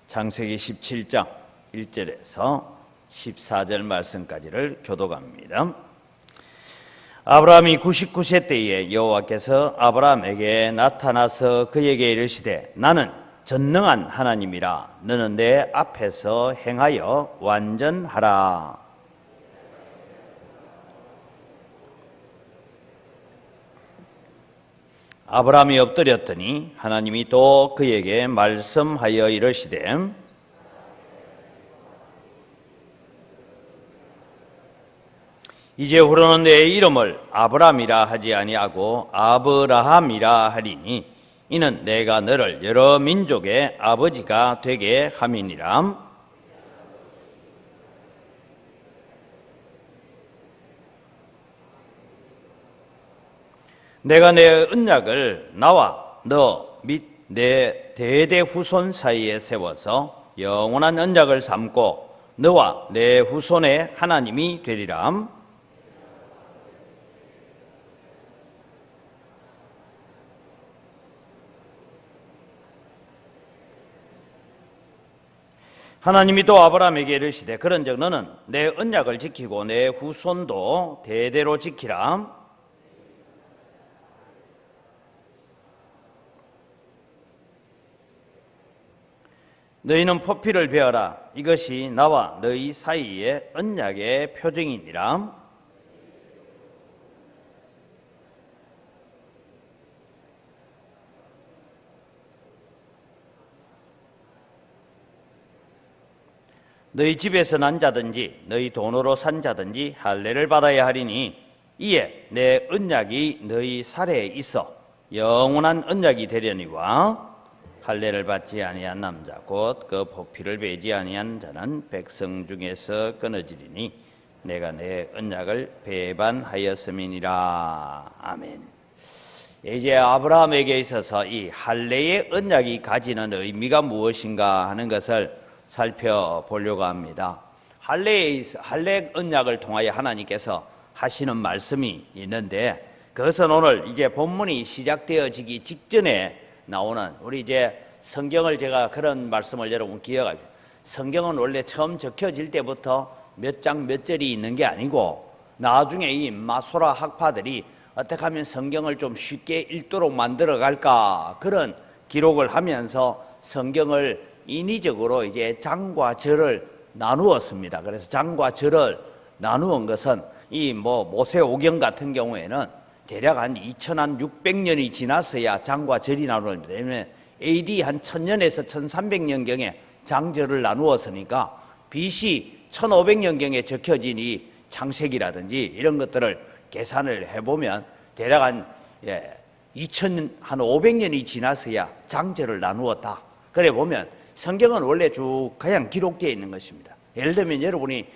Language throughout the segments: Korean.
창세기 17장 1절에서 14절 말씀까지를 교독합니다. 아브라함이 99세 때에 여호와께서 아브라함에게 나타나서 그에게 이르시되 나는 전능한 하나님이라. 너는 내 앞에서 행하여 완전하라. 아브라함이 엎드렸더니 하나님이 또 그에게 말씀하여 이르시되 이제후로는 내 이름을 아브라함이라 하지 아니하고 아브라함이라 하리니 이는 내가 너를 여러 민족의 아버지가 되게 함이니라. 내가 내 언약을 나와 너 및 내 대대 후손 사이에 세워서 영원한 언약을 삼고 너와 내 후손의 하나님이 되리라. 하나님이 또 아브라함에게 이르시되 그런즉 너는 내 언약을 지키고 내 후손도 대대로 지키라. 너희는 포피를 베어라. 이것이 나와 너희 사이의 언약의 표징이니라. 너희 집에서 난 자든지 너희 돈으로 산 자든지 할례를 받아야 하리니 이에 내 언약이 너희 살에 있어 영원한 언약이 되려니와 할례를 받지 아니한 남자 곧 그 포피를 베지 아니한 자는 백성 중에서 끊어지리니 내가 내 언약을 배반하였음이니라. 아멘. 이제 아브라함에게 있어서 이 할례의 언약이 가지는 의미가 무엇인가 하는 것을 살펴보려고 합니다. 할례 언약을 통하여 하나님께서 하시는 말씀이 있는데 그것은 오늘 이제 본문이 시작되어지기 직전에 나오는 우리 이제 성경을 제가 그런 말씀을 여러분 기억하십시오. 성경은 원래 처음 적혀질 때부터 몇 장 몇 절이 있는 게 아니고 나중에 이 마소라 학파들이 어떻게 하면 성경을 좀 쉽게 읽도록 만들어 갈까 그런 기록을 하면서 성경을 인위적으로 이제 장과 절을 나누었습니다. 그래서 장과 절을 나누은 것은 이 모세오경 같은 경우에는 대략 한 2600년이 지났어야 장과 절이 나누어집니다. 왜냐하면 AD 한 1000년에서 1300년경에 장절을 나누었으니까 BC 1500년경에 적혀진 이 창세기라든지 이런 것들을 계산을 해보면 대략 한 2500년이 지났어야 장절을 나누었다. 그래 보면 성경은 원래 쭉 그냥 기록되어 있는 것입니다. 예를 들면 여러분이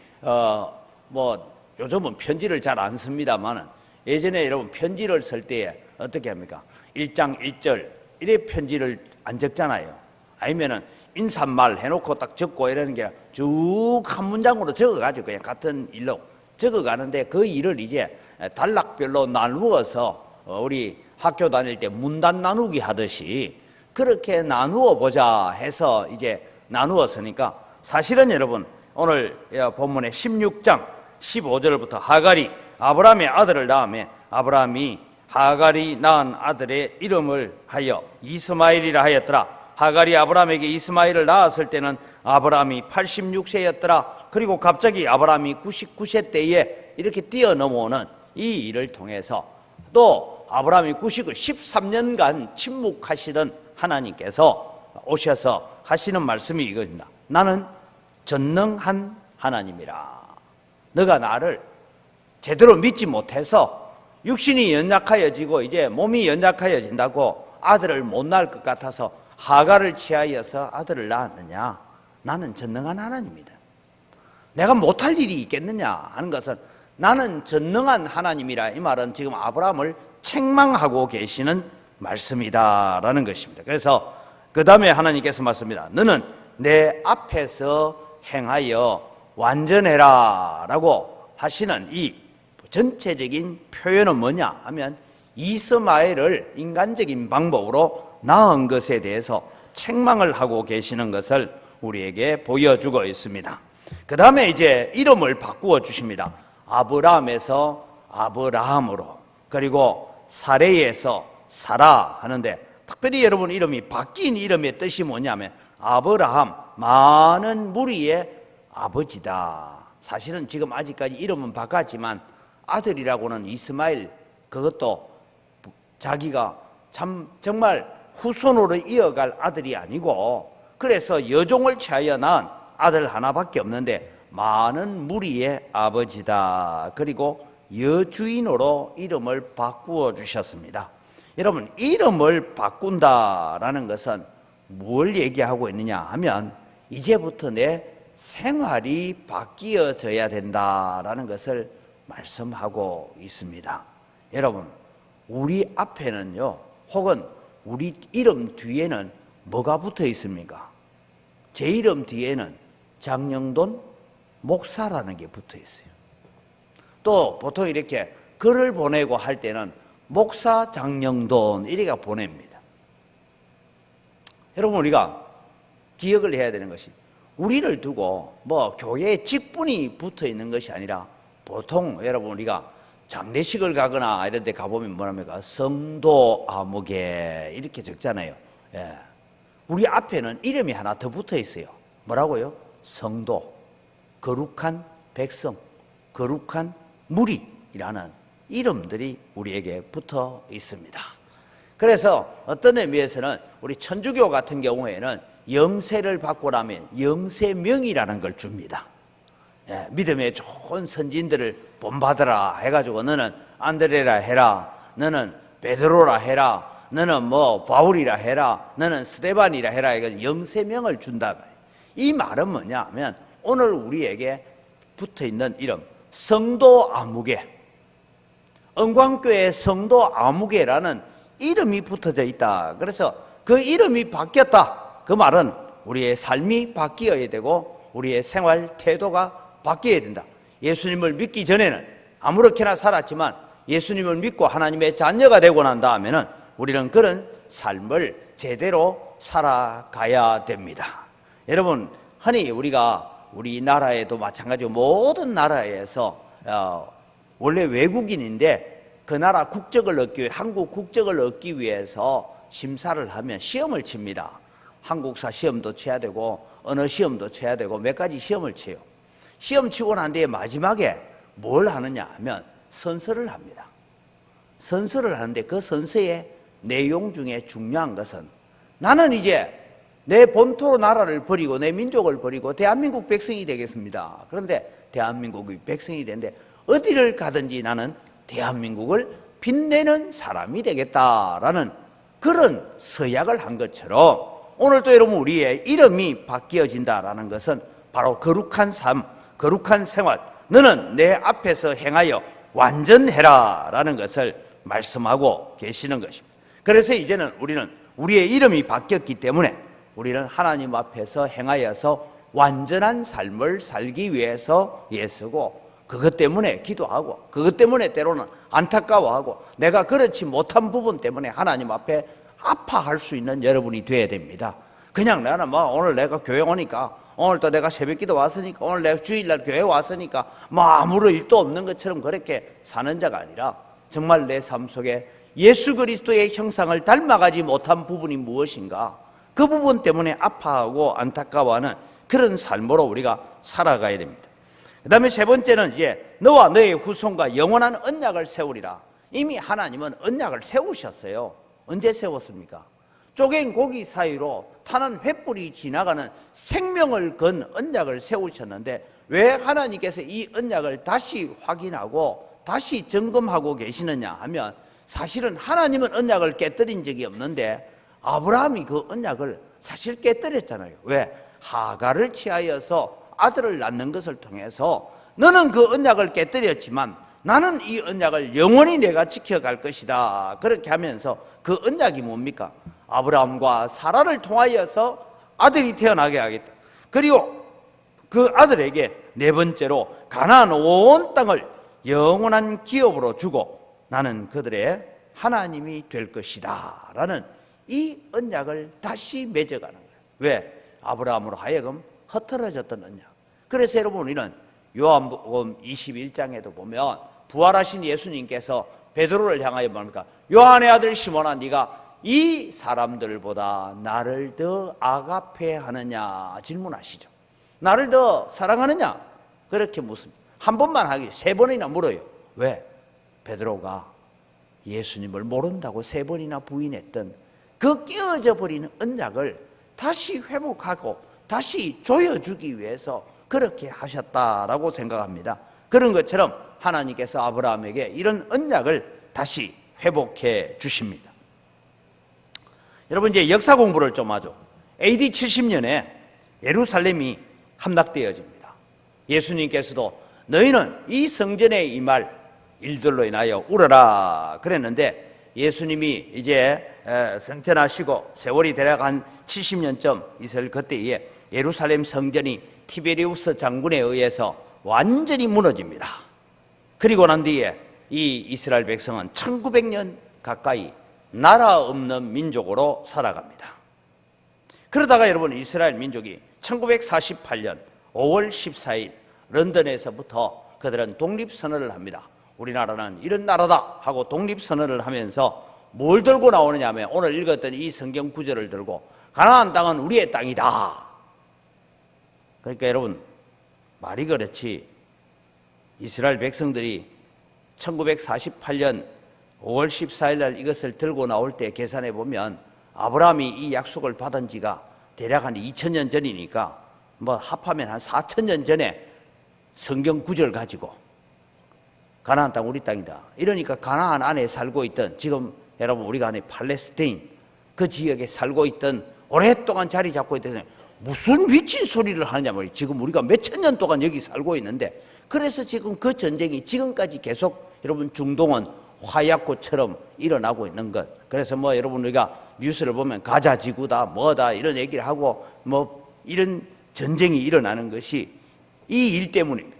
요즘은 편지를 잘 안 씁니다만은 예전에 여러분 편지를 쓸 때 어떻게 합니까? 1장 1절 이래 편지를 안 적잖아요. 아니면은 인사말 해놓고 딱 적고 이러는 게 쭉 한 문장으로 적어가지고 그냥 같은 일로 적어가는데 그 일을 이제 단락별로 나누어서 우리 학교 다닐 때 문단 나누기 하듯이 그렇게 나누어 보자 해서 이제 나누었으니까 사실은 여러분 오늘 본문의 16장 15절부터 하갈이 아브라함의 아들을 낳으며 아브라함이 하갈이 낳은 아들의 이름을 하여 이스마엘이라 하였더라. 하갈이 아브라함에게 이스마엘을 낳았을 때는 아브라함이 86세였더라. 그리고 갑자기 아브라함이 99세 때에 이렇게 뛰어넘어오는 이 일을 통해서 또 아브라함이 13년간 침묵하시던 하나님께서 오셔서 하시는 말씀이 이겁니다. 나는 전능한 하나님이라. 너가 나를 제대로 믿지 못해서 육신이 연약하여지고 이제 몸이 연약하여진다고 아들을 못 낳을 것 같아서 하갈을 취하여서 아들을 낳았느냐? 나는 전능한 하나님이다. 내가 못할 일이 있겠느냐 하는 것은 나는 전능한 하나님이라. 이 말은 지금 아브라함을 책망하고 계시는 말씀이다라는 것입니다. 그래서 그 다음에 하나님께서 말씀합니다. 너는 내 앞에서 행하여 완전해라 라고 하시는 이 전체적인 표현은 뭐냐 하면 이스마엘을 인간적인 방법으로 낳은 것에 대해서 책망을 하고 계시는 것을 우리에게 보여주고 있습니다. 그 다음에 이제 이름을 바꾸어 주십니다. 아브라함에서 아브라함으로, 그리고 사레에서 사라 하는데, 특별히 여러분 이름이 바뀐 이름의 뜻이 뭐냐면 아브라함, 많은 무리의 아버지다. 사실은 지금 아직까지 이름은 바꿨지만 아들이라고는 이스마엘, 그것도 자기가 참 정말 후손으로 이어갈 아들이 아니고, 그래서 여종을 취하여 낳은 아들 하나밖에 없는데 많은 무리의 아버지다. 그리고 여주인으로 이름을 바꾸어 주셨습니다. 여러분, 이름을 바꾼다라는 것은 뭘 얘기하고 있느냐 하면 이제부터 내 생활이 바뀌어져야 된다라는 것을 말씀하고 있습니다. 여러분, 우리 앞에는요, 혹은 우리 이름 뒤에는 뭐가 붙어 있습니까? 제 이름 뒤에는 장영돈 목사라는 게 붙어 있어요. 또 보통 이렇게 글을 보내고 할 때는 목사 장영돈 이래가 보냅니다. 여러분, 우리가 기억을 해야 되는 것이, 우리를 두고 뭐 교회에 직분이 붙어 있는 것이 아니라, 보통 여러분 우리가 장례식을 가거나 이런 데 가보면 뭐랍니까? 성도 아무개 이렇게 적잖아요. 예. 우리 앞에는 이름이 하나 더 붙어 있어요. 뭐라고요? 성도, 거룩한 백성, 거룩한 무리라는 이름들이 우리에게 붙어 있습니다. 그래서 어떤 의미에서는 우리 천주교 같은 경우에는 영세를 받고 나면 영세명이라는 걸 줍니다. 예, 믿음의 좋은 선진들을 본받으라 해가지고 너는 안드레라 해라, 너는 베드로라 해라, 너는 뭐 바울이라 해라, 너는 스데반이라 해라 해가지고 영세명을 준다. 이 말은 뭐냐 하면 오늘 우리에게 붙어있는 이름 성도 아무개, 은광교회 성도 아무개라는 이름이 붙어져 있다. 그래서 그 이름이 바뀌었다, 그 말은 우리의 삶이 바뀌어야 되고 우리의 생활 태도가 바뀌어야 된다. 예수님을 믿기 전에는 아무렇게나 살았지만 예수님을 믿고 하나님의 자녀가 되고 난 다음에는 우리는 그런 삶을 제대로 살아가야 됩니다. 여러분, 흔히 우리가 우리나라에도 마찬가지로 모든 나라에서 원래 외국인인데 그 나라 국적을 얻기 위해, 한국 국적을 얻기 위해서 심사를 하면 시험을 칩니다. 한국사 시험도 쳐야 되고 언어 시험도 쳐야 되고 몇 가지 시험을 쳐요. 시험 치고 난 뒤에 마지막에 뭘 하느냐 하면 선서를 합니다. 선서를 하는데 그 선서의 내용 중에 중요한 것은, 나는 이제 내 본토 나라를 버리고 내 민족을 버리고 대한민국 백성이 되겠습니다. 그런데 대한민국의 백성이 되는데 어디를 가든지 나는 대한민국을 빛내는 사람이 되겠다라는 그런 서약을 한 것처럼, 오늘도 여러분 우리의 이름이 바뀌어진다라는 것은 바로 거룩한 삶, 거룩한 생활, 너는 내 앞에서 행하여 완전해라 라는 것을 말씀하고 계시는 것입니다. 그래서 이제는 우리는 우리의 이름이 바뀌었기 때문에 우리는 하나님 앞에서 행하여서 완전한 삶을 살기 위해서 애쓰고, 그것 때문에 기도하고, 그것 때문에 때로는 안타까워하고, 내가 그렇지 못한 부분 때문에 하나님 앞에 아파할 수 있는 여러분이 되어야 됩니다. 그냥 나는 뭐 오늘 내가 교회 오니까, 오늘 또 내가 새벽기도 왔으니까, 오늘 내가 주일날 교회 왔으니까 뭐 아무런 일도 없는 것처럼 그렇게 사는 자가 아니라, 정말 내 삶 속에 예수 그리스도의 형상을 닮아가지 못한 부분이 무엇인가, 그 부분 때문에 아파하고 안타까워하는 그런 삶으로 우리가 살아가야 됩니다. 그 다음에 세 번째는 이제 너와 너의 후손과 영원한 언약을 세우리라. 이미 하나님은 언약을 세우셨어요. 언제 세웠습니까? 쪼갠 고기 사이로 타는 횃불이 지나가는 생명을 건 언약을 세우셨는데, 왜 하나님께서 이 언약을 다시 확인하고 다시 점검하고 계시느냐 하면, 사실은 하나님은 언약을 깨뜨린 적이 없는데 아브라함이 그 언약을 사실 깨뜨렸잖아요. 왜? 하갈을 취하여서 아들을 낳는 것을 통해서 너는 그 언약을 깨뜨렸지만 나는 이 언약을 영원히 내가 지켜갈 것이다. 그렇게 하면서 그 언약이 뭡니까? 아브라함과 사라를 통하여서 아들이 태어나게 하겠다. 그리고 그 아들에게 네 번째로 가나안 온 땅을 영원한 기업으로 주고 나는 그들의 하나님이 될 것이다 라는 이 언약을 다시 맺어가는 거예요. 왜? 아브라함으로 하여금 흩어졌던 언약. 그래서 여러분 우리는 요한복음 21장에도 보면 부활하신 예수님께서 베드로를 향하여 뭡니까? 요한의 아들 시몬아, 네가 이 사람들보다 나를 더 아가페하느냐 질문하시죠. 나를 더 사랑하느냐? 그렇게 묻습니다. 한 번만 하기 3번이나 물어요. 왜? 베드로가 예수님을 모른다고 3번이나 부인했던 그 깨어져 버리는 언약을 다시 회복하고 다시 조여주기 위해서 그렇게 하셨다라고 생각합니다. 그런 것처럼 하나님께서 아브라함에게 이런 언약을 다시 회복해 주십니다. 여러분 이제 역사 공부를 좀 하죠. AD 70년에 예루살렘이 함락되어집니다. 예수님께서도 너희는 이 성전에 임할 일들로 인하여 울어라 그랬는데, 예수님이 이제 승천하시고 세월이 대략 한 70년쯤 있을 그때에 예루살렘 성전이 티베리우스 장군에 의해서 완전히 무너집니다. 그리고 난 뒤에 이 이스라엘 백성은 1900년 가까이 나라 없는 민족으로 살아갑니다. 그러다가 여러분 이스라엘 민족이 1948년 5월 14일 런던에서부터 그들은 독립선언을 합니다. 우리나라는 이런 나라다 하고 독립선언을 하면서 뭘 들고 나오느냐 하면 오늘 읽었던 이 성경 구절을 들고 가나안 땅은 우리의 땅이다. 그러니까 여러분 말이 그렇지 이스라엘 백성들이 1948년 5월 14일 날 이것을 들고 나올 때 계산해 보면 아브라함이 이 약속을 받은 지가 대략 한 2000년 전이니까 뭐 합하면 한 4000년 전에 성경 구절 가지고 가나안 땅 우리 땅이다. 이러니까 가나안 안에 살고 있던, 지금 여러분 우리가 아는 팔레스타인 그 지역에 살고 있던, 오랫동안 자리 잡고 있던, 무슨 미친 소리를 하느냐 말이에요. 지금 우리가 몇천 년 동안 여기 살고 있는데, 그래서 지금 그 전쟁이 지금까지 계속 여러분 중동은 화약고처럼 일어나고 있는 것. 그래서 뭐 여러분 우리가 뉴스를 보면 가자 지구다 뭐다 이런 얘기를 하고 뭐 이런 전쟁이 일어나는 것이 이 일 때문입니다.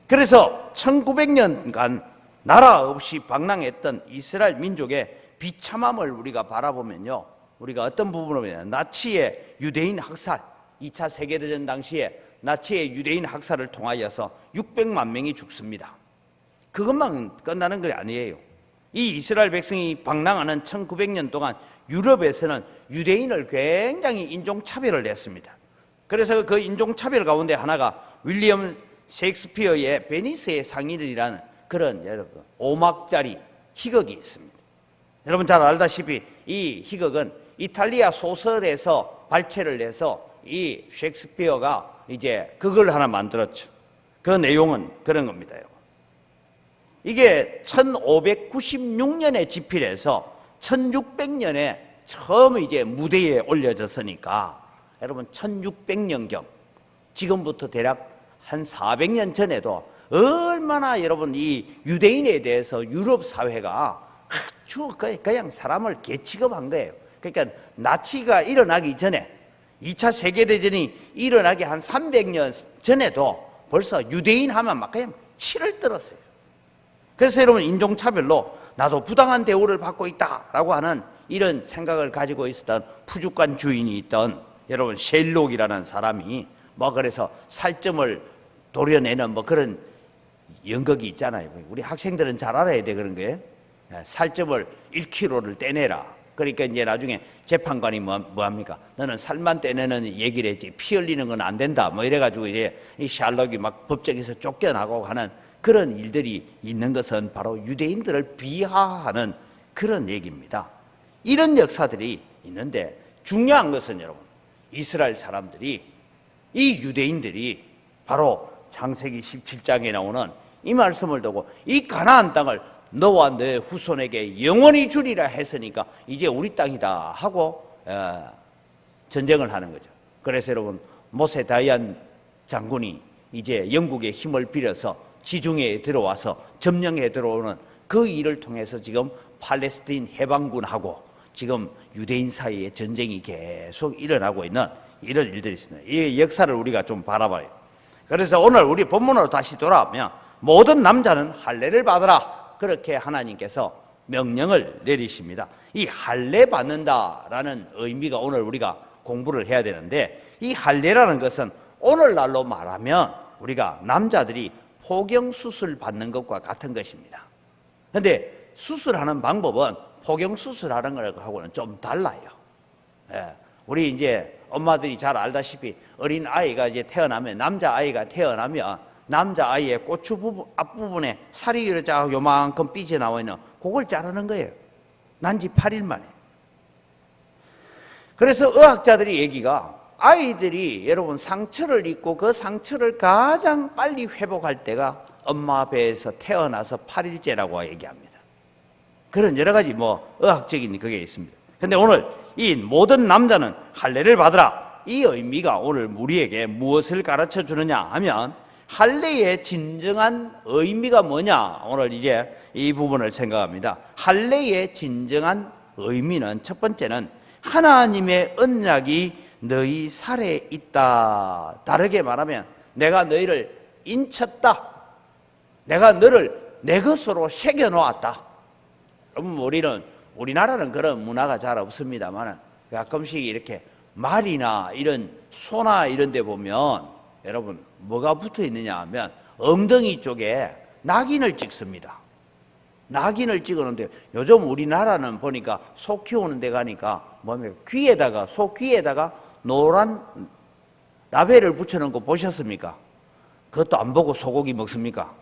그래서 1900년간 나라 없이 방랑했던 이스라엘 민족의 비참함을 우리가 바라보면요, 우리가 어떤 부분을 보면 나치의 유대인 학살, 2차 세계대전 당시에 나치의 유대인 학살을 통하여서 600만 명이 죽습니다. 그것만 끝나는 게 아니에요. 이 이스라엘 백성이 방랑하는 1900년 동안 유럽에서는 유대인을 굉장히 인종차별을 했습니다. 그래서 그 인종차별 가운데 하나가 윌리엄 셰익스피어의 베니스의 상인이라는 그런 여러분 5막짜리 희극이 있습니다. 여러분 잘 알다시피 이 희극은 이탈리아 소설에서 발췌를 해서 이 셰익스피어가 이제 그걸 하나 만들었죠. 그 내용은 그런 겁니다. 이게 1596년에 집필해서 1600년에 처음 이제 무대에 올려졌으니까 여러분 1600년경, 지금부터 대략 한 400년 전에도 얼마나 여러분 이 유대인에 대해서 유럽 사회가 아주 그냥 사람을 개취급한 거예요. 그러니까 나치가 일어나기 전에 2차 세계대전이 일어나기 한 300년 전에도 벌써 유대인 하면 막 그냥 치를 떨었어요. 그래서 여러분 인종차별로 나도 부당한 대우를 받고 있다라고 하는 이런 생각을 가지고 있었던 푸주간 주인이 있던 여러분 셰일록이라는 사람이 뭐 그래서 살점을 도려내는 뭐 그런 연극이 있잖아요. 우리 학생들은 잘 알아야 돼 그런 거예요. 살점을 1kg를 떼내라. 그러니까 이제 나중에 재판관이 뭐 합니까? 너는 살만 떼내는 얘기를 했지 피 흘리는 건 안 된다. 뭐 이래가지고 이제 이 샬록이 막 법정에서 쫓겨나고 하는 그런 일들이 있는 것은 바로 유대인들을 비하하는 그런 얘기입니다. 이런 역사들이 있는데 중요한 것은 여러분 이스라엘 사람들이, 이 유대인들이 바로 창세기 17장에 나오는 이 말씀을 두고 이 가나안 땅을 너와 내 후손에게 영원히 주리라 했으니까 이제 우리 땅이다 하고 전쟁을 하는 거죠. 그래서 여러분 모세 다이안 장군이 이제 영국의 힘을 빌어서 지중해에 들어와서 점령해 들어오는 그 일을 통해서 지금 팔레스타인 해방군하고 지금 유대인 사이에 전쟁이 계속 일어나고 있는 이런 일들이 있습니다. 이 역사를 우리가 좀 바라봐요. 그래서 오늘 우리 본문으로 다시 돌아오면 모든 남자는 할례를 받으라, 그렇게 하나님께서 명령을 내리십니다. 이 할례 받는다라는 의미가 오늘 우리가 공부를 해야 되는데, 이 할례라는 것은 오늘날로 말하면 우리가 남자들이 포경수술 받는 것과 같은 것입니다. 그런데 수술하는 방법은 포경수술하는 것하고는 좀 달라요. 우리 이제 엄마들이 잘 알다시피 어린 아이가 이제 태어나면, 남자아이가 태어나면 남자아이의 고추 앞부분에 살이 이렇게 요만큼 삐져나와 있는 그걸 자르는 거예요. 난지 8일 만에. 그래서 의학자들이 얘기가, 아이들이 여러분 상처를 입고 그 상처를 가장 빨리 회복할 때가 엄마 배에서 태어나서 8일째라고 얘기합니다. 그런 여러 가지 의학적인 그게 있습니다. 근데 오늘 이 모든 남자는 할례를 받으라, 이 의미가 오늘 우리에게 무엇을 가르쳐 주느냐 하면, 할례의 진정한 의미가 뭐냐, 오늘 이제 이 부분을 생각합니다. 할례의 진정한 의미는, 첫 번째는 하나님의 언약이 너희 살에 있다. 다르게 말하면 내가 너희를 인쳤다, 내가 너를 내 것으로 새겨 놓았다. 여러분, 우리나라는 그런 문화가 잘 없습니다만 가끔씩 이렇게 말이나 이런 소나 이런 데 보면 여러분 뭐가 붙어 있느냐 하면 엉덩이 쪽에 낙인을 찍습니다. 낙인을 찍었는데 요즘 우리나라는 보니까 소 키우는 데 가니까 귀에다가, 소 귀에다가 노란 라벨을 붙여놓은 거 보셨습니까? 그것도 안 보고 소고기 먹습니까?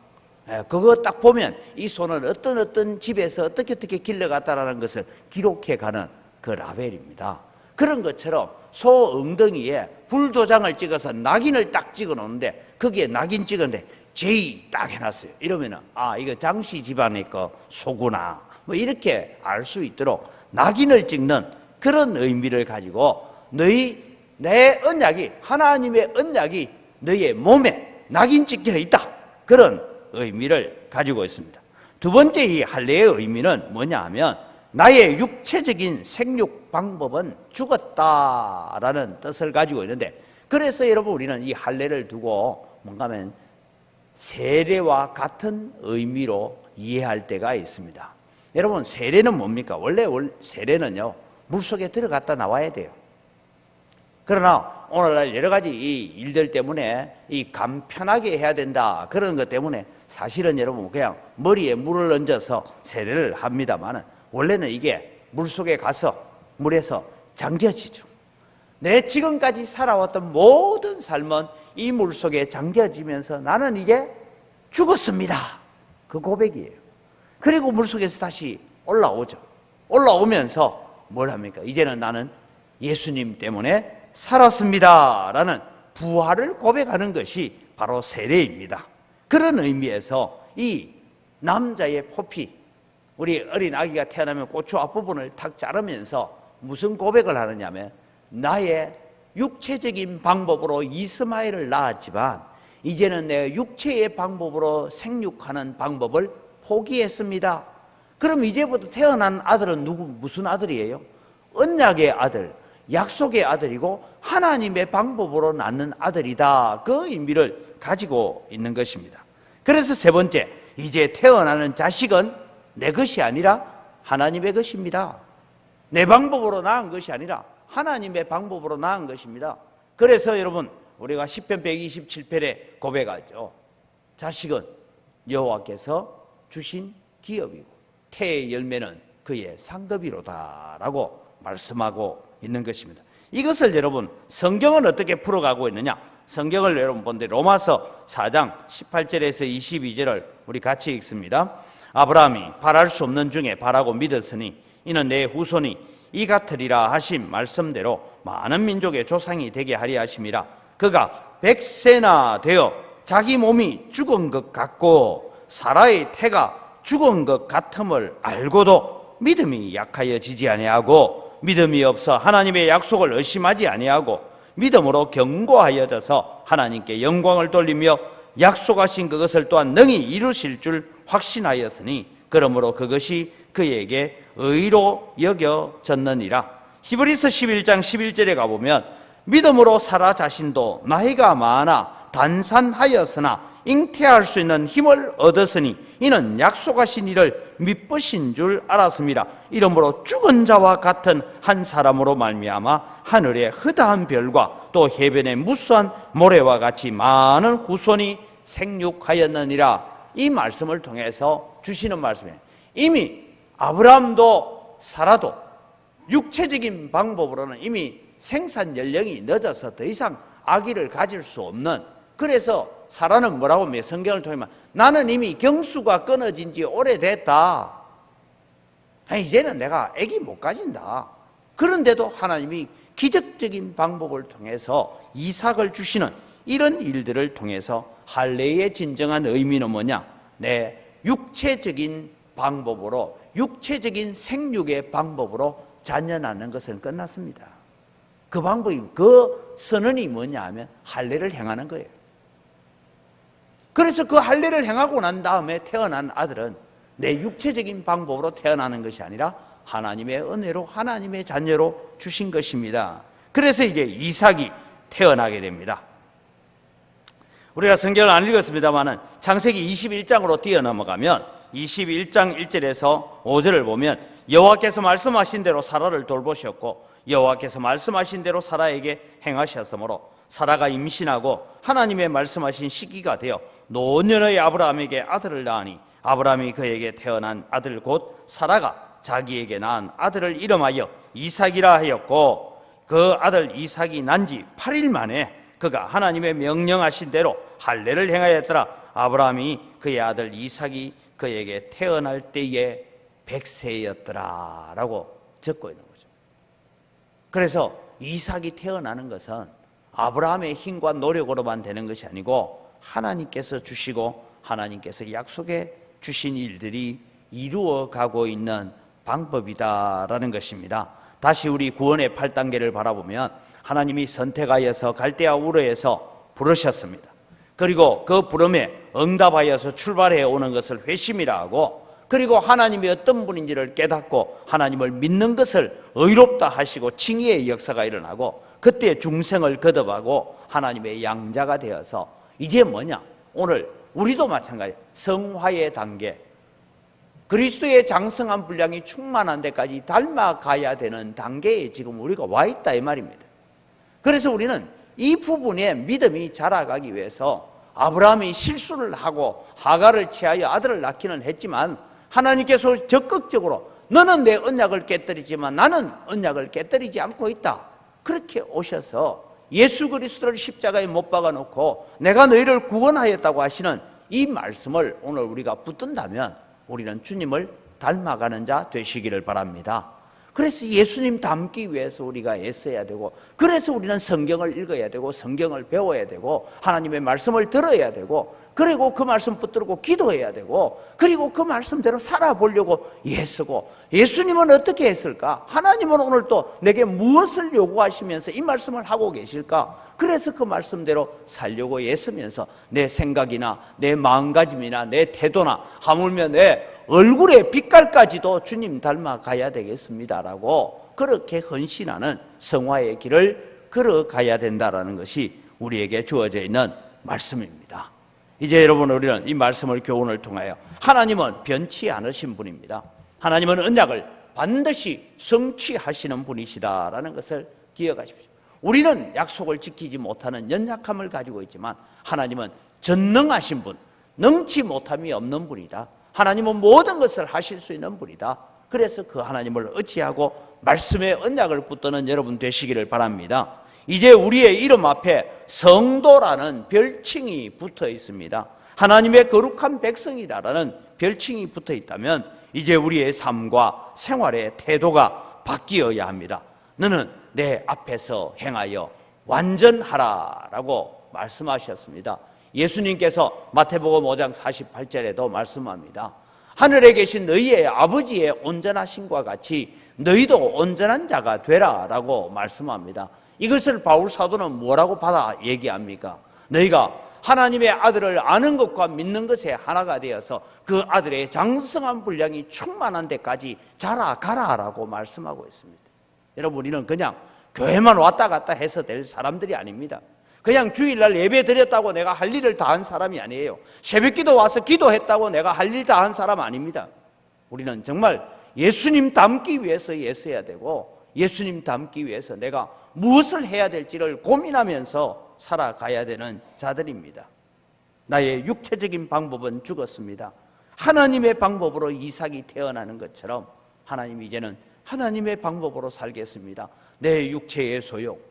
그거 딱 보면 이 소는 어떤 집에서 어떻게 길러갔다라는 것을 기록해가는 그 라벨입니다. 그런 것처럼 소 엉덩이에 불도장을 찍어서 낙인을 딱 찍어 놓는데, 거기에 낙인 찍었는데 J 딱 해놨어요. 이러면은 이거 장씨 집안의 거 소구나, 이렇게 알 수 있도록 낙인을 찍는 그런 의미를 가지고 내 언약이, 하나님의 언약이 너희의 몸에 낙인 찍혀 있다, 그런 의미를 가지고 있습니다. 두 번째 이 할례의 의미는 뭐냐 하면, 나의 육체적인 생육 방법은 죽었다라는 뜻을 가지고 있는데, 그래서 여러분 우리는 이 할례를 두고 뭔가 하면 세례와 같은 의미로 이해할 때가 있습니다. 여러분, 세례는 뭡니까? 원래 세례는요, 물속에 들어갔다 나와야 돼요. 그러나 오늘날 여러 가지 이 일들 때문에 이 간편하게 해야 된다, 그런 것 때문에 사실은 여러분 그냥 머리에 물을 얹어서 세례를 합니다만, 원래는 이게 물속에 가서 물에서 잠겨지죠. 내 지금까지 살아왔던 모든 삶은 이 물속에 잠겨지면서 나는 이제 죽었습니다, 그 고백이에요. 그리고 물속에서 다시 올라오죠. 올라오면서 뭘 합니까? 이제는 나는 예수님 때문에 살았습니다 라는 부활을 고백하는 것이 바로 세례입니다. 그런 의미에서 이 남자의 포피, 우리 어린 아기가 태어나면 고추 앞부분을 탁 자르면서 무슨 고백을 하느냐면, 나의 육체적인 방법으로 이스마엘을 낳았지만 이제는 내 육체의 방법으로 생육하는 방법을 포기했습니다. 그럼 이제부터 태어난 아들은 무슨 아들이에요? 언약의 아들, 약속의 아들이고 하나님의 방법으로 낳는 아들이다, 그 의미를 가지고 있는 것입니다. 그래서 세 번째, 이제 태어나는 자식은 내 것이 아니라 하나님의 것입니다. 내 방법으로 낳은 것이 아니라 하나님의 방법으로 낳은 것입니다. 그래서 여러분 우리가 시편 127편에 고백하죠. 자식은 여호와께서 주신 기업이고 태의 열매는 그의 상급이로다 라고 말씀하고 있는 것입니다. 이것을 여러분 성경은 어떻게 풀어가고 있느냐, 성경을 여러분 본데 로마서 4장 18절에서 22절을 우리 같이 읽습니다. 아브라함이 바랄 수 없는 중에 바라고 믿었으니 이는 내 후손이 이 같으리라 하신 말씀대로 많은 민족의 조상이 되게 하리 하심이라. 그가 100세나 되어 자기 몸이 죽은 것 같고 사라의 태가 죽은 것 같음을 알고도 믿음이 약하여지지 아니하고 믿음이 없어 하나님의 약속을 의심하지 아니하고 믿음으로 견고하여져서 하나님께 영광을 돌리며 약속하신 그것을 또한 능히 이루실 줄 확신하였으니 그러므로 그것이 그에게 의로 여겨졌느니라. 히브리서 11장 11절에 가보면 믿음으로 사라 자신도 나이가 많아 단산하였으나 잉태할 수 있는 힘을 얻었으니 이는 약속하신 이를 미쁘신 줄 알았습니다. 이러므로 죽은 자와 같은 한 사람으로 말미암아 하늘의 흐다한 별과 또 해변의 무수한 모래와 같이 많은 후손이 생육하였느니라. 이 말씀을 통해서 주시는 말씀이에요. 이미 아브라함도 사라도 육체적인 방법으로는 이미 생산 연령이 늦어서 더 이상 아기를 가질 수 없는, 그래서 사라는 뭐라고 하면 성경을 통하면 나는 이미 경수가 끊어진 지 오래됐다. 이제는 내가 아기 못 가진다. 그런데도 하나님이 기적적인 방법을 통해서 이삭을 주시는 이런 일들을 통해서 할례의 진정한 의미는 뭐냐? 내 육체적인 방법으로, 육체적인 생육의 방법으로 자녀 낳는 것은 끝났습니다. 그 방법이, 그 선언이 뭐냐 하면 할례를 행하는 거예요. 그래서 그 할례를 행하고 난 다음에 태어난 아들은 내 육체적인 방법으로 태어나는 것이 아니라 하나님의 은혜로 하나님의 자녀로 주신 것입니다. 그래서 이제 이삭이 태어나게 됩니다. 우리가 성경을 안 읽었습니다만은 창세기 21장으로 뛰어넘어가면 21장 1절에서 5절을 보면 여호와께서 말씀하신 대로 사라를 돌보셨고 여호와께서 말씀하신 대로 사라에게 행하셨으므로 사라가 임신하고 하나님의 말씀하신 시기가 되어 노년의 아브라함에게 아들을 낳으니 아브라함이 그에게 태어난 아들 곧 사라가 자기에게 낳은 아들을 이름하여 이삭이라 하였고 그 아들 이삭이 난 지 8일 만에 그가 하나님의 명령하신 대로 할례를 행하였더라. 아브라함이 그의 아들 이삭이 그에게 태어날 때에 100세였더라 라고 적고 있는 거죠. 그래서 이삭이 태어나는 것은 아브라함의 힘과 노력으로만 되는 것이 아니고 하나님께서 주시고 하나님께서 약속해 주신 일들이 이루어가고 있는 방법이다라는 것입니다. 다시 우리 구원의 8단계를 바라보면 하나님이 선택하여서 갈대아 우르에서 부르셨습니다. 그리고 그 부름에 응답하여서 출발해 오는 것을 회심이라 하고, 그리고 하나님이 어떤 분인지를 깨닫고 하나님을 믿는 것을 의롭다 하시고 칭의의 역사가 일어나고, 그때 중생을 거듭하고 하나님의 양자가 되어서 이제 뭐냐? 오늘 우리도 마찬가지 성화의 단계, 그리스도의 장성한 분량이 충만한 데까지 닮아가야 되는 단계에 지금 우리가 와 있다 이 말입니다. 그래서 우리는 이 부분에 믿음이 자라가기 위해서 아브라함이 실수를 하고 하갈을 취하여 아들을 낳기는 했지만 하나님께서 적극적으로 너는 내 언약을 깨뜨리지만 나는 언약을 깨뜨리지 않고 있다, 그렇게 오셔서 예수 그리스도를 십자가에 못 박아놓고 내가 너희를 구원하였다고 하시는 이 말씀을 오늘 우리가 붙든다면 우리는 주님을 닮아가는 자 되시기를 바랍니다. 그래서 예수님 닮기 위해서 우리가 애써야 되고, 그래서 우리는 성경을 읽어야 되고 성경을 배워야 되고 하나님의 말씀을 들어야 되고, 그리고 그 말씀 붙들고 기도해야 되고, 그리고 그 말씀대로 살아보려고 애쓰고, 예수님은 어떻게 했을까? 하나님은 오늘 또 내게 무엇을 요구하시면서 이 말씀을 하고 계실까? 그래서 그 말씀대로 살려고 애쓰면서 내 생각이나 내 마음가짐이나 내 태도나 하물며 내 얼굴의 빛깔까지도 주님 닮아가야 되겠습니다라고 그렇게 헌신하는 성화의 길을 걸어가야 된다라는 것이 우리에게 주어져 있는 말씀입니다. 이제 여러분, 우리는 이 말씀을 교훈을 통하여 하나님은 변치 않으신 분입니다. 하나님은 언약을 반드시 성취하시는 분이시다라는 것을 기억하십시오. 우리는 약속을 지키지 못하는 연약함을 가지고 있지만 하나님은 전능하신 분, 능치 못함이 없는 분이다. 하나님은 모든 것을 하실 수 있는 분이다. 그래서 그 하나님을 의지하고 말씀의 언약을 붙드는 여러분 되시기를 바랍니다. 이제 우리의 이름 앞에 성도라는 별칭이 붙어 있습니다. 하나님의 거룩한 백성이다라는 별칭이 붙어 있다면 이제 우리의 삶과 생활의 태도가 바뀌어야 합니다. 너는 내 앞에서 행하여 완전하라라고 말씀하셨습니다. 예수님께서 마태복음 5장 48절에도 말씀합니다. 하늘에 계신 너희의 아버지의 온전하심과 같이 너희도 온전한 자가 되라라고 말씀합니다. 이것을 바울 사도는 뭐라고 받아 얘기합니까? 너희가 하나님의 아들을 아는 것과 믿는 것에 하나가 되어서 그 아들의 장성한 분량이 충만한 데까지 자라가라라고 말씀하고 있습니다. 여러분, 우리는 그냥 교회만 왔다 갔다 해서 될 사람들이 아닙니다. 그냥 주일날 예배 드렸다고 내가 할 일을 다 한 사람이 아니에요. 새벽기도 와서 기도했다고 내가 할 일 다 한 사람 아닙니다. 우리는 정말 예수님 닮기 위해서 애써야 되고, 예수님 닮기 위해서 내가 무엇을 해야 될지를 고민하면서 살아가야 되는 자들입니다. 나의 육체적인 방법은 죽었습니다. 하나님의 방법으로 이삭이 태어나는 것처럼 하나님 이제는 하나님의 방법으로 살겠습니다. 내 육체의 소욕,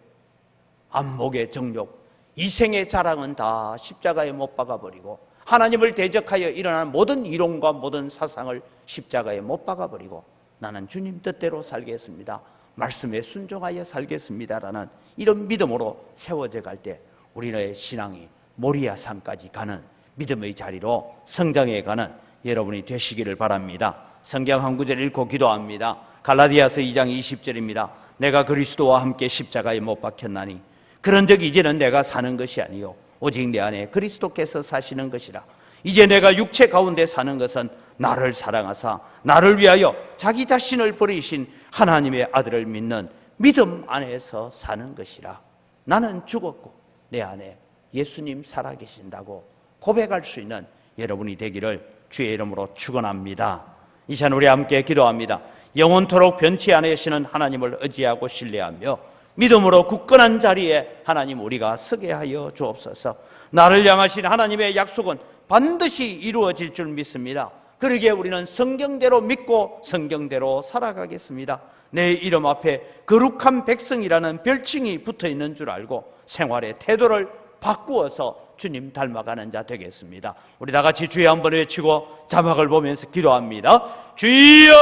안목의 정욕, 이생의 자랑은 다 십자가에 못 박아버리고 하나님을 대적하여 일어나는 모든 이론과 모든 사상을 십자가에 못 박아버리고 나는 주님 뜻대로 살겠습니다. 말씀에 순종하여 살겠습니다라는 이런 믿음으로 세워져 갈 때 우리의 신앙이 모리아 산까지 가는 믿음의 자리로 성장해 가는 여러분이 되시기를 바랍니다. 성경 한 구절 읽고 기도합니다. 갈라디아서 2장 20절입니다. 내가 그리스도와 함께 십자가에 못 박혔나니 그런즉 이제는 내가 사는 것이 아니요 오직 내 안에 그리스도께서 사시는 것이라. 이제 내가 육체 가운데 사는 것은 나를 사랑하사 나를 위하여 자기 자신을 버리신 하나님의 아들을 믿는 믿음 안에서 사는 것이라. 나는 죽었고 내 안에 예수님 살아계신다고 고백할 수 있는 여러분이 되기를 주의 이름으로 축원합니다. 이 시간 우리 함께 기도합니다. 영원토록 변치 않으시는 하나님을 의지하고 신뢰하며 믿음으로 굳건한 자리에 하나님 우리가 서게 하여 주옵소서. 나를 향하신 하나님의 약속은 반드시 이루어질 줄 믿습니다. 그러기에 우리는 성경대로 믿고 성경대로 살아가겠습니다. 내 이름 앞에 거룩한 백성이라는 별칭이 붙어있는 줄 알고 생활의 태도를 바꾸어서 주님 닮아가는 자 되겠습니다. 우리 다 같이 주여 한번 외치고 자막을 보면서 기도합니다. 주여!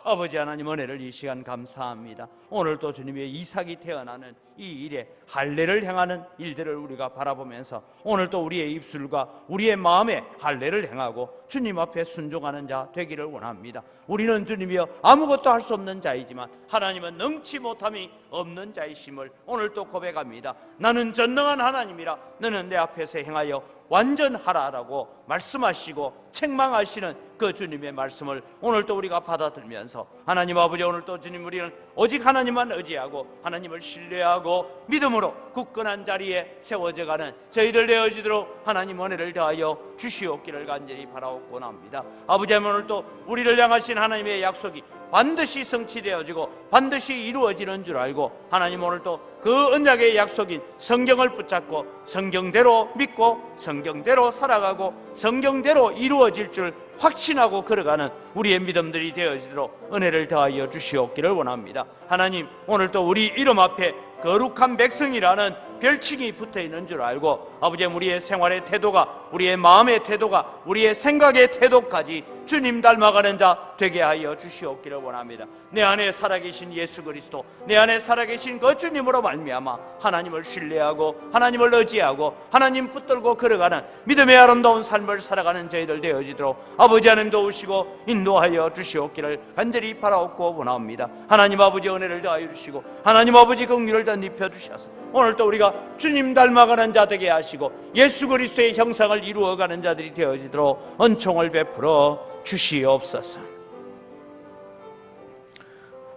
아버지 하나님 은혜를 이 시간 감사합니다. 오늘도 주님의 이삭이 태어나는 이 일에 할례를 행하는 일들을 우리가 바라보면서 오늘도 우리의 입술과 우리의 마음에 할례를 행하고 주님 앞에 순종하는 자 되기를 원합니다. 우리는 주님이여 아무것도 할 수 없는 자이지만 하나님은 능치 못함이 없는 자이심을 오늘도 고백합니다. 나는 전능한 하나님이라 너는 내 앞에서 행하여 완전하라라고 말씀하시고 책망하시는 그 주님의 말씀을 오늘도 우리가 받아들면서 하나님 아버지 오늘도 주님 우리는 오직 하나님만 의지하고 하나님을 신뢰하고 믿음으로 굳건한 자리에 세워져가는 저희들 되어지도록 하나님 은혜를 더하여 주시옵기를 간절히 바라옵고 합니다. 아버지 오늘도 우리를 향하신 하나님의 약속이 반드시 성취되어지고 반드시 이루어지는 줄 알고 하나님 오늘도 그 언약의 약속인 성경을 붙잡고 성경대로 믿고 성경대로 살아가고 성경대로 이루어질 줄 확신하고 걸어가는 우리의 믿음들이 되어지도록 은혜를 더하여 주시옵기를 원합니다. 하나님 오늘도 우리 이름 앞에 거룩한 백성이라는 별칭이 붙어있는 줄 알고 아버지 우리의 생활의 태도가 우리의 마음의 태도가 우리의 생각의 태도까지 주님 닮아가는 자 되게 하여 주시옵기를 원합니다. 내 안에 살아계신 예수 그리스도 내 안에 살아계신 그 주님으로 말미암아 하나님을 신뢰하고 하나님을 의지하고 하나님 붙들고 걸어가는 믿음의 아름다운 삶을 살아가는 저희들 되어지도록 아버지 하나님 도우시고 인도하여 주시옵기를 간절히 바라옵고 원합니다. 하나님 아버지 은혜를 더하여 주시고 하나님 아버지 긍휼을 더 입혀주셔서 오늘도 우리가 주님 닮아가는 자 되게 하시고 예수 그리스도의 형상을 이루어가는 자들이 되어지도록 은총을 베풀어 주시옵소서.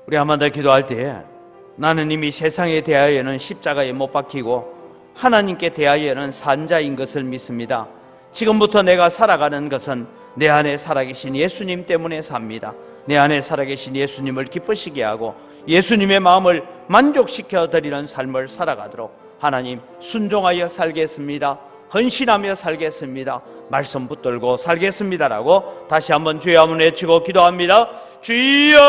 우리 한 번 더 기도할 때 나는 이미 세상에 대하여는 십자가에 못 박히고 하나님께 대하여는 산 자인 것을 믿습니다. 지금부터 내가 살아가는 것은 내 안에 살아계신 예수님 때문에 삽니다. 내 안에 살아계신 예수님을 기쁘시게 하고 예수님의 마음을 만족시켜 드리는 삶을 살아가도록 하나님 순종하여 살겠습니다. 헌신하며 살겠습니다. 말씀 붙들고 살겠습니다라고 다시 한번 주의 한번 외치고 기도합니다. 주여!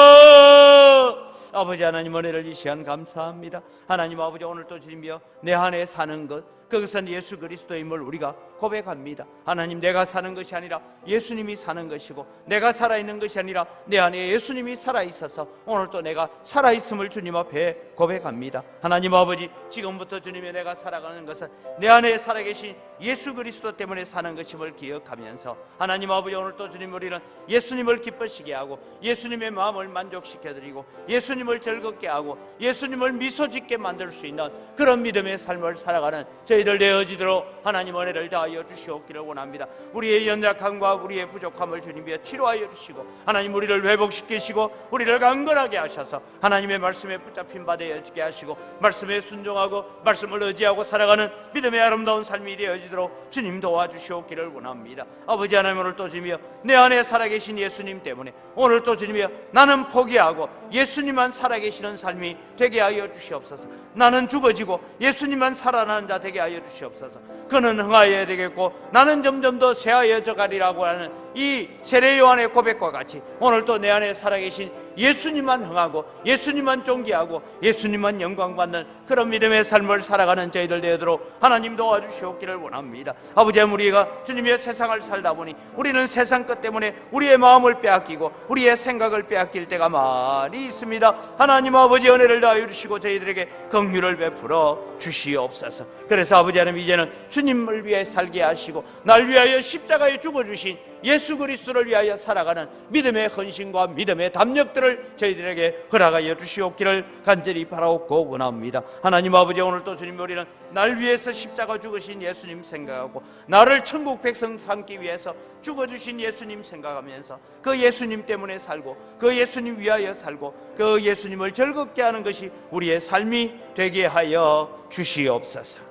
아버지 하나님 은혜를 이 시간 감사합니다. 하나님 아버지 오늘도 주님이여 내 안에 사는 것 그것은 예수 그리스도임을 우리가 고백합니다. 하나님 내가 사는 것이 아니라 예수님이 사는 것이고 내가 살아있는 것이 아니라 내 안에 예수님이 살아있어서 오늘도 내가 살아있음을 주님 앞에 고백합니다. 하나님 아버지 지금부터 주님의 내가 살아가는 것은 내 안에 살아계신 예수 그리스도 때문에 사는 것임을 기억하면서 하나님 아버지 오늘도 주님 우리는 예수님을 기쁘시게 하고 예수님의 마음을 만족시켜드리고 예수님을 즐겁게 하고 예수님을 미소 짓게 만들 수 있는 그런 믿음의 삶을 살아가는 저희 저희들 되어지도록 하나님 은혜를 다하여 주시옵기를 원합니다. 우리의 연약함과 우리의 부족함을 주님이 치료하여 주시고 하나님 우리를 회복시키시고 우리를 강건하게 하셔서 하나님의 말씀에 붙잡힌 바 되어지게 하시고 말씀에 순종하고 말씀을 의지하고 살아가는 믿음의 아름다운 삶이 되어지도록 주님 도와주시옵기를 원합니다. 아버지 하나님, 오늘 또 주님이여 내 안에 살아계신 예수님 때문에 오늘 또 주님이여 나는 포기하고 예수님만 살아계시는 삶이 되게 하여 주시옵소서. 나는 죽어지고 예수님만 살아나는 자 되게 하여 주시옵소서. 그는 흥하여야 되겠고 나는 점점 더 쇠하여져 가리라고 하는 이 세례 요한의 고백과 같이 오늘 또 내 안에 살아계신 예수님만 흥하고 예수님만 존귀하고 예수님만 영광받는 그런 믿음의 삶을 살아가는 저희들 되도록 하나님 도와주시옵기를 원합니다. 아버지, 우리가 주님의 세상을 살다 보니 우리는 세상 것 때문에 우리의 마음을 빼앗기고 우리의 생각을 빼앗길 때가 많이 있습니다. 하나님 아버지, 은혜를 다하여 주시고 저희들에게 긍휼을 베풀어 주시옵소서. 그래서 아버지 하나님, 이제는 주님을 위해 살게 하시고 날 위하여 십자가에 죽어주신 예수 그리스도를 위하여 살아가는 믿음의 헌신과 믿음의 담력들을 저희들에게 허락하여 주시옵기를 간절히 바라옵고 원합니다. 하나님 아버지, 오늘 또 주님, 우리는 날 위해서 십자가 죽으신 예수님 생각하고 나를 천국 백성 삼기 위해서 죽어주신 예수님 생각하면서 그 예수님 때문에 살고 그 예수님 위하여 살고 그 예수님을 즐겁게 하는 것이 우리의 삶이 되게 하여 주시옵소서.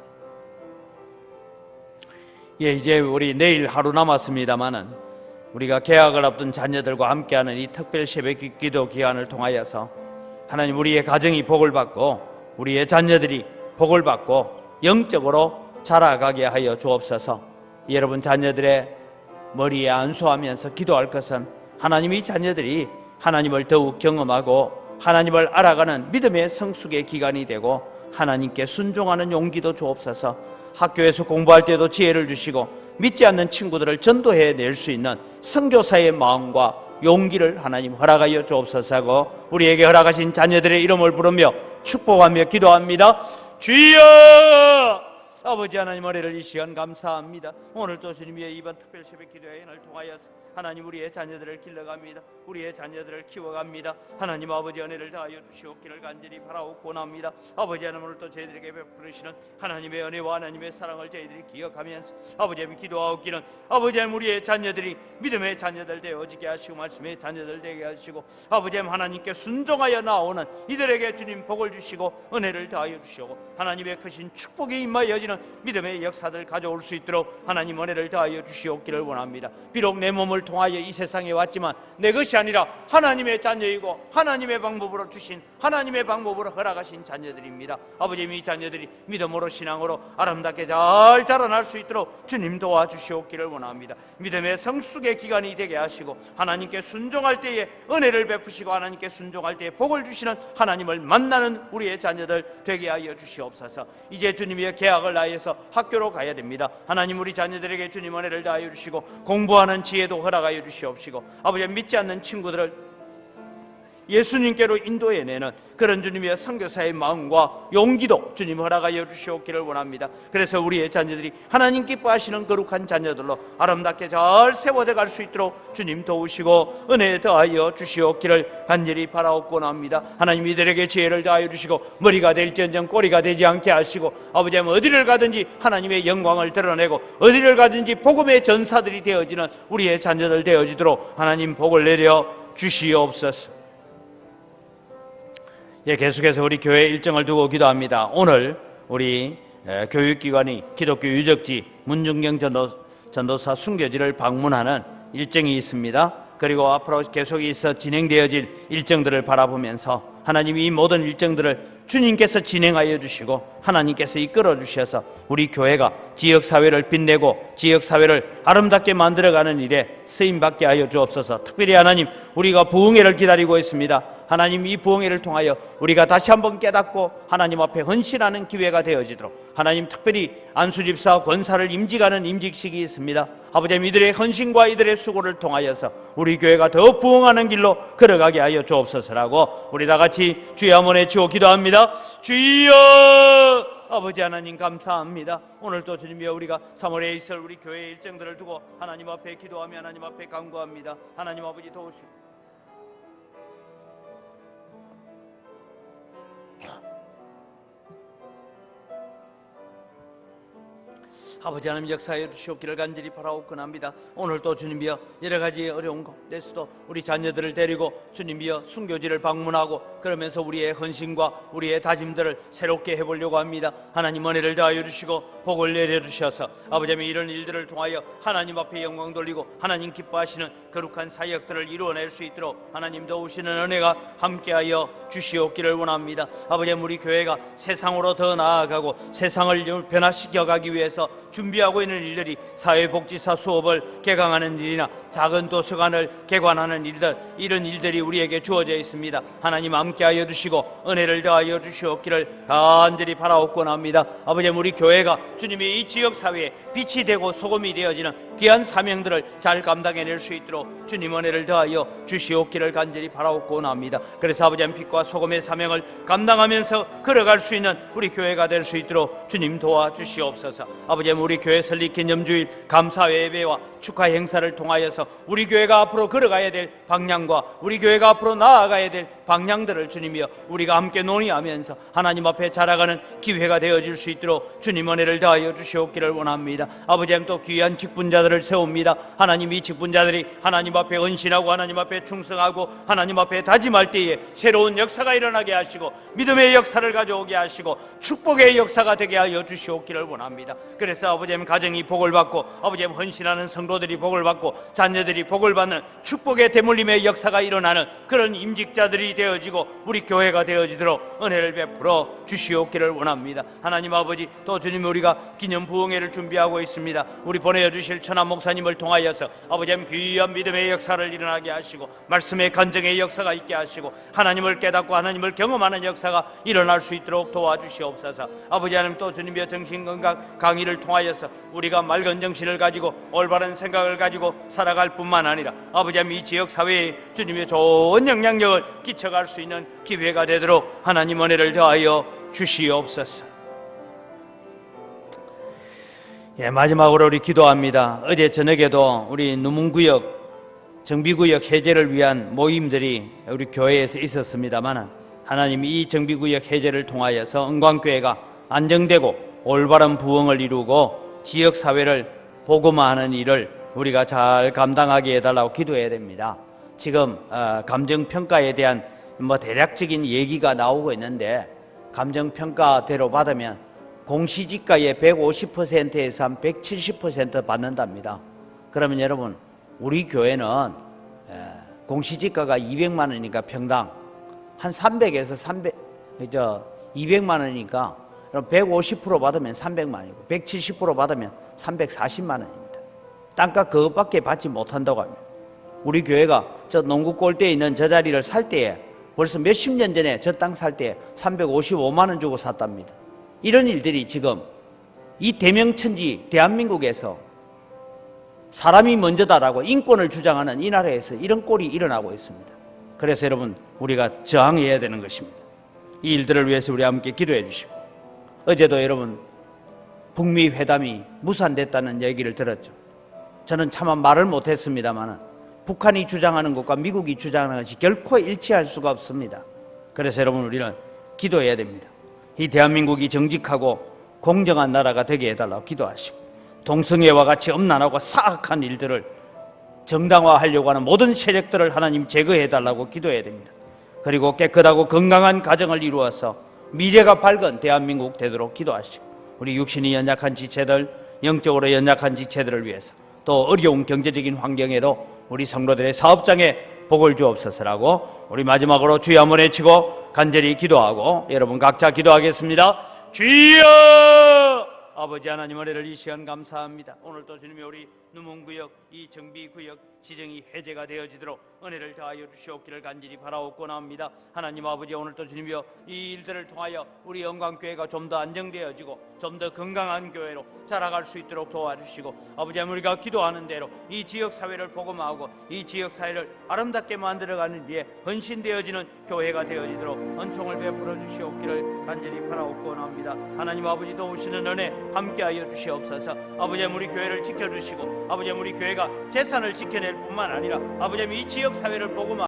이제 우리 내일 하루 남았습니다마는 우리가 개학을 앞둔 자녀들과 함께하는 이 특별 새벽 기도 기간을 통하여서 하나님, 우리의 가정이 복을 받고 우리의 자녀들이 복을 받고 영적으로 자라가게 하여 주옵소서. 여러분 자녀들의 머리에 안수하면서 기도할 것은 하나님, 이 자녀들이 하나님을 더욱 경험하고 하나님을 알아가는 믿음의 성숙의 기간이 되고 하나님께 순종하는 용기도 주옵소서. 학교에서 공부할 때도 지혜를 주시고 믿지 않는 친구들을 전도해낼 수 있는 선교사의 마음과 용기를 하나님 허락하여 주옵소서 하고 우리에게 허락하신 자녀들의 이름을 부르며 축복하며 기도합니다. 주여! 아버지 하나님, 은혜를 이 시간 감사합니다. 오늘 또 주님의 이번 특별 새벽 기도회를 통하여서 하나님, 우리의 자녀들을 길러갑니다. 우리의 자녀들을 키워갑니다. 하나님 아버지, 은혜를 다하여 주시옵기를 간절히 바라옵고 납니다. 아버지 하나님, 오늘 또 저희들에게 베푸시는 하나님의 은혜와 하나님의 사랑을 저희들이 기억하면서 아버지 하나님 기도하옵기는 아버지 하나님, 우리의 자녀들이 믿음의 자녀들 되어지게 하시고 말씀의 자녀들 되게 하시고 아버지 하나님, 하나님께 순종하여 나오는 이들에게 주님 복을 주시고 은혜를 다하여 주시고 하나님의 크신 축복이 임하여지는 믿음의 역사들 가져올 수 있도록 하나님 은혜를 다하여 주시옵기를 원합니다. 비록 내 몸을 통하여 이 세상에 왔지만 내 것이 아니라 하나님의 자녀이고 하나님의 방법으로 주신 하나님의 방법으로 허락하신 자녀들입니다. 아버지, 이 자녀들이 믿음으로 신앙으로 아름답게 잘 자라날 수 있도록 주님 도와주시옵기를 원합니다. 믿음의 성숙의 기간이 되게 하시고 하나님께 순종할 때에 은혜를 베푸시고 하나님께 순종할 때에 복을 주시는 하나님을 만나는 우리의 자녀들 되게 하여 주시옵소서. 이제 주님의 계약을 다해서 학교로 가야 됩니다. 하나님, 우리 자녀들에게 주님 은혜를 다하여 주시고 공부하는 지혜도 허락하여 주시옵시고 아버지, 믿지 않는 친구들을 예수님께로 인도해내는 그런 주님의 선교사의 마음과 용기도 주님 허락하여 주시옵기를 원합니다. 그래서 우리의 자녀들이 하나님 기뻐하시는 거룩한 자녀들로 아름답게 잘 세워져 갈 수 있도록 주님 도우시고 은혜 더하여 주시옵기를 간절히 바라옵곤 합니다. 하나님, 이들에게 지혜를 더하여 주시고 머리가 될지언정 꼬리가 되지 않게 하시고 아버지, 어디를 가든지 하나님의 영광을 드러내고 어디를 가든지 복음의 전사들이 되어지는 우리의 자녀들 되어지도록 하나님 복을 내려 주시옵소서. 계속해서 우리 교회 일정을 두고 기도합니다. 오늘 우리 교육기관이 기독교 유적지 문중경 전도사 순교지를 방문하는 일정이 있습니다. 그리고 앞으로 계속 있어 진행되어질 일정들을 바라보면서 하나님, 이 모든 일정들을 주님께서 진행하여 주시고 하나님께서 이끌어 주셔서 우리 교회가 지역사회를 빛내고 지역사회를 아름답게 만들어가는 일에 쓰임받게 하여 주옵소서. 특별히 하나님, 우리가 부흥회를 기다리고 있습니다. 하나님, 이 부흥회를 통하여 우리가 다시 한번 깨닫고 하나님 앞에 헌신하는 기회가 되어지도록 하나님, 특별히 안수집사 권사를 임직하는 임직식이 있습니다. 아버지, 이들의 헌신과 이들의 수고를 통하여서 우리 교회가 더 부흥하는 길로 걸어가게 하여 주옵소서라고 우리 다 같이 주여 한번 외치고 기도합니다. 주여! 아버지 하나님, 감사합니다. 오늘 또 주님이여, 우리가 3월에 있을 우리 교회 일정들을 두고 하나님 앞에 기도하며 하나님 앞에 간구합니다. 하나님 아버지, 도우시고 아버지 하나님 역사해 주시옵기를 간절히 바라옵건합니다. 오늘도 주님이여 여러 가지 어려운 가운데서도 우리 자녀들을 데리고 주님이여 순교지를 방문하고 그러면서 우리의 헌신과 우리의 다짐들을 새롭게 해보려고 합니다. 하나님 은혜를 다하여 주시고 복을 내려주셔서 아버지 하나님 이런 일들을 통하여 하나님 앞에 영광 돌리고 하나님 기뻐하시는 거룩한 사역들을 이루어낼 수 있도록 하나님 도우시는 은혜가 함께하여 주시옵기를 원합니다. 아버지 하나님 우리 교회가 세상으로 더 나아가고 세상을 변화시켜가기 위해서 준비하고 있는 일들이 사회복지사 수업을 개강하는 일이나 작은 도서관을 개관하는 일들, 이런 일들이 우리에게 주어져 있습니다. 하나님 함께하여 주시고 은혜를 더하여 주시옵기를 간절히 바라옵곤합니다. 아버지 우리 교회가 주님이 이 지역사회에 빛이 되고 소금이 되어지는 귀한 사명들을 잘 감당해낼 수 있도록 주님 은혜를 더하여 주시옵기를 간절히 바라옵곤합니다. 그래서 아버지 빛과 소금의 사명을 감당하면서 걸어갈 수 있는 우리 교회가 될 수 있도록 주님 도와주시옵소서. 아버지 우리 교회 설립 기념주일 감사 예배와 축하 행사를 통하여서 우리 교회가 앞으로 걸어가야 될 방향과 우리 교회가 앞으로 나아가야 될 방향들을 주님이여 우리가 함께 논의하면서 하나님 앞에 자라가는 기회가 되어질 수 있도록 주님 은혜를 다하여 주시옵기를 원합니다. 아버지 하나님 또 귀한 직분자들을 세웁니다. 하나님 이 직분자들이 하나님 앞에 헌신하고 하나님 앞에 충성하고 하나님 앞에 다짐할 때에 새로운 역사가 일어나게 하시고 믿음의 역사를 가져오게 하시고 축복의 역사가 되게 하여 주시옵기를 원합니다. 그래서 아버지 하나님 가정이 복을 받고 아버지 하나님 헌신하는 성도들이 복을 받고 자녀들이 복을 받는 축복의 대물림의 역사가 일어나는 그런 임직자들이 되어지고 우리 교회가 되어지도록 은혜를 베풀어 주시옵기를 원합니다. 하나님 아버지 또 주님 우리가 기념 부흥회를 준비하고 있습니다. 우리 보내주실 천안 목사님을 통하여서 아버지 하나님 귀한 믿음의 역사를 일어나게 하시고 말씀의 간증의 역사가 있게 하시고 하나님을 깨닫고 하나님을 경험하는 역사가 일어날 수 있도록 도와주시옵소서. 아버지 하나님 또 주님의 정신건강 강의를 통하여서 우리가 맑은 정신을 가지고 올바른 생각을 가지고 살아갈 뿐만 아니라 아버지 하나님 이 지역사회에 주님의 좋은 영향력을 끼쳐갈 수 있는 기회가 되도록 하나님 은혜를 더하여 주시옵소서. 마지막으로 우리 기도합니다. 어제 저녁에도 우리 누문구역 정비구역 해제를 위한 모임들이 우리 교회에서 있었습니다만 하나님 이 정비구역 해제를 통하여서 은광교회가 안정되고 올바른 부흥을 이루고 지역사회를 복음화하는 일을 우리가 잘 감당하게 해달라고 기도해야 됩니다. 지금 감정평가에 대한 대략적인 얘기가 나오고 있는데 감정평가대로 받으면 공시지가의 150%에서 한 170% 받는답니다. 그러면 여러분 우리 교회는 공시지가가 200만 원이니까 평당 한 300에서 200만 원이니까 150% 받으면 300만 원이고 170% 받으면 340만 원입니다. 땅값 그것밖에 받지 못한다고 합니다. 우리 교회가 저 농구 골대에 있는 저 자리를 살 때에 벌써 몇십 년 전에 저 땅 살 때 355만 원 주고 샀답니다. 이런 일들이 지금 이 대명천지 대한민국에서 사람이 먼저다라고 인권을 주장하는 이 나라에서 이런 꼴이 일어나고 있습니다. 그래서 여러분 우리가 저항해야 되는 것입니다. 이 일들을 위해서 우리 함께 기도해 주시고 어제도 여러분 북미 회담이 무산됐다는 얘기를 들었죠. 저는 차마 말을 못했습니다만 북한이 주장하는 것과 미국이 주장하는 것이 결코 일치할 수가 없습니다. 그래서 여러분 우리는 기도해야 됩니다. 이 대한민국이 정직하고 공정한 나라가 되게 해달라고 기도하시고 동성애와 같이 엄난하고 사악한 일들을 정당화하려고 하는 모든 세력들을 하나님 제거해달라고 기도해야 됩니다. 그리고 깨끗하고 건강한 가정을 이루어서 미래가 밝은 대한민국 되도록 기도하시고 우리 육신이 연약한 지체들, 영적으로 연약한 지체들을 위해서 또 어려운 경제적인 환경에도 우리 성도들의 사업장에 복을 주옵소서라고 우리 마지막으로 주여 한번 외치고 간절히 기도하고 여러분 각자 기도하겠습니다. 주여! 아버지 하나님 은혜를 이 시간 감사합니다. 오늘도 주님이 우리 누문구역 이 정비구역 지정이 해제가 되어지도록 은혜를 다하여 주시옵기를 간절히 바라옵고나옵니다. 하나님 아버지 오늘도 주님이여 이 일들을 통하여 우리 영광교회가 좀 더 안정되어지고 좀 더 건강한 교회로 자라갈 수 있도록 도와주시고 아버지 우리가 기도하는 대로 이 지역사회를 복음하고 이 지역사회를 아름답게 만들어가는 일에 헌신되어지는 교회가 되어지도록 은총을 베풀어 주시옵기를 간절히 바라옵고나옵니다. 하나님 아버지 도우시는 은혜 함께하여 주시옵소서. 아버지 우리 교회를 지켜주시고 아버지 우리 교회가 재산을 지켜낼 뿐만 아니라 아버지 이 지역사회를 복음하고